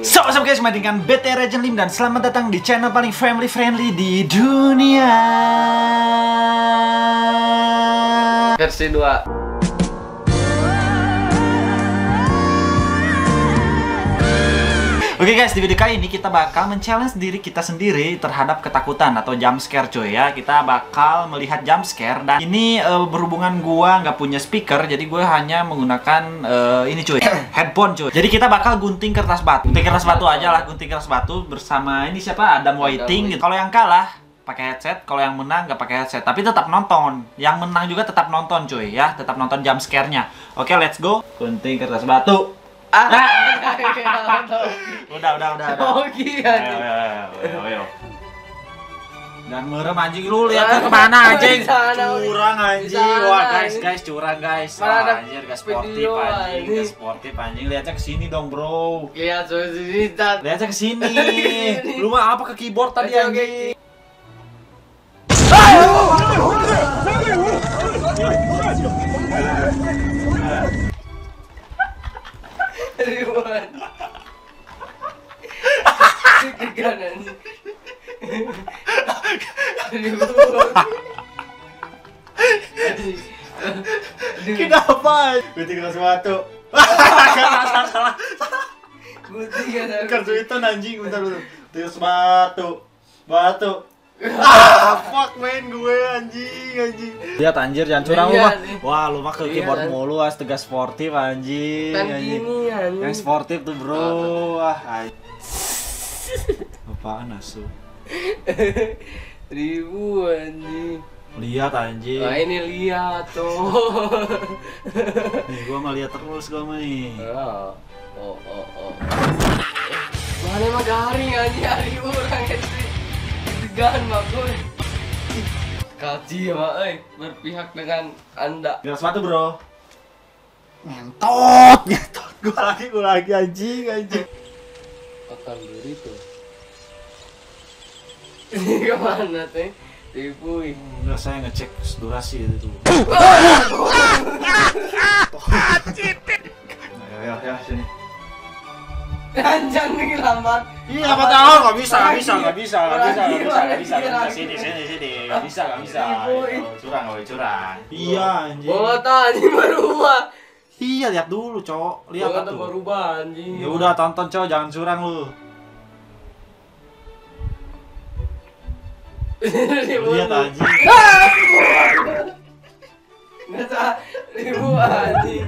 So, what's up guys, kembali dengan BT Legend Lim dan selamat datang di channel paling friendly di dunia. Versi 2. Oke guys, di video kali ini kita bakal men-challenge diri kita sendiri terhadap ketakutan atau jump scare cuy ya. Kita bakal melihat jump scare dan ini berhubungan gua nggak punya speaker, jadi gue hanya menggunakan ini cuy, headphone cuy. Jadi kita bakal gunting kertas batu. Gunting kertas batu aja lah, gunting kertas batu bersama ini siapa? Adam Whiting gitu. Kalau yang kalah pakai headset, kalau yang menang nggak pakai headset, tapi tetap nonton. Yang menang juga tetap nonton cuy ya, tetap nonton jump scare-nya. Oke, let's go. Gunting kertas batu. Udah. Oh iya. Ayo. Dan merem anjing, lu lihat kemana anjing? Curang anjing. Wah guys, curang guys. Wah, anjir, gak sportif anjing, gak sportif anjing. Lihatnya ke sini dong, bro. Lihat sini. Lihatnya ke sini. Lu mah apa ke keyboard tadi anjing? Ribuan. Keganan. Ribuan. Kenapa? Gunting kertas batu. Salah. Gunting Kertas itu anjing, bentar dulu. Kertas batu. Fuck main gue anjing. Lihat anjir, jangan curang lu mah. Wah, lu mah ke keyboard mulu, astaga sportif anjing. Yang sportif tuh, bro. Apaan asu? Ribuan anjing. Lihat anjing. Wah, ini lihat tuh. Nih, gua mah lihat terus gua mah nih. Oh. Mana mah garing anjing, hari orang itu. Degan mah gue. Kaji mah berpihak dengan Anda. Gelas batu, bro. Ngentot. Gua lagi anjing. Akan diri tuh. Ini kemana teh? Tipuin. Enggak, saya ngecek durasi itu. Ayo sini. Anjang nih lambat. Iya, apa tahu nggak bisa. Sini. Nggak bisa. Curang. Iya, anjing. Bola tadi berubah. Iya, lihat dulu, Cok. Lihat tuh. Berubah anjing. Ya udah, tonton, Cok, jangan curang lu. Lihat anjing. Nggak ribuan anjing.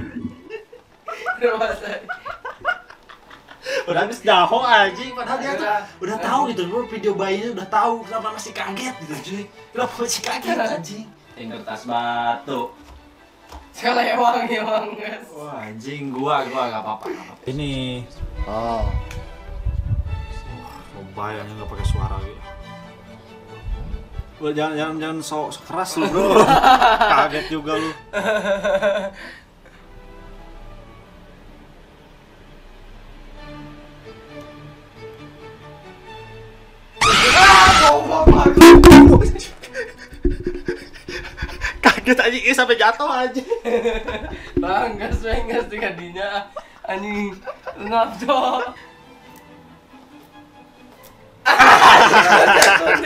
Udah habis daho anjing, padahal dia tuh udah tahu gitu, bro, video bayinya udah tahu, kenapa masih kaget gitu cuy. Kenapa masih kaget anjing? Kertas batu. Selewang guys. Wah anjing, gua gak apa-apa. Ini. Oh. Bayangnya nggak pakai suara gitu. Lu jangan sok keras lu, bro. Kaget juga lu. Kaget aja, ini sampai jatuh aja. Banggas tingadinya anjing ngapco.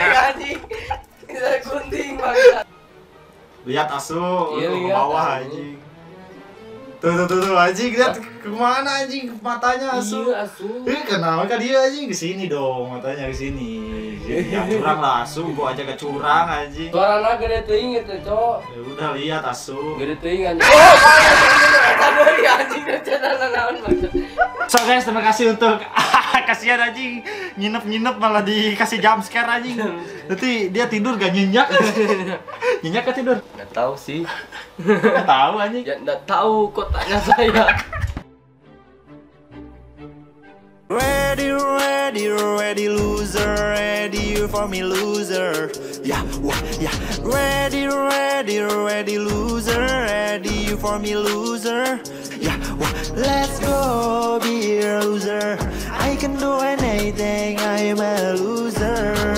Anjing. Kita gunting banget. Lihat asu, iya, ke bawah anjing. Tuh anjing, lihat kemana anjing matanya asu. Iya asu. Kenapa dia anjing ke sini dong, matanya ke sini. Jangan curang lah asu, gua aja kecurang anjing. Suarana gede teuing gitu, Cok. Ya udah lihat asu. Gede teuing anjing. Aduh, anjing rencana naon banget. So guys, terima kasih untuk kasihan anjing, nginep malah dikasih jump scare anjing. Nanti dia tidur gak nyenyak. Nyenyak gak tidur? Nggak tahu sih. Nggak tahu anjing. Ya nggak tahu, kok tanya saya. Ready loser, ready for me loser. Yeah. Ready loser, ready for me loser. Yeah, let's go be a loser. I can do anything, I'm a loser.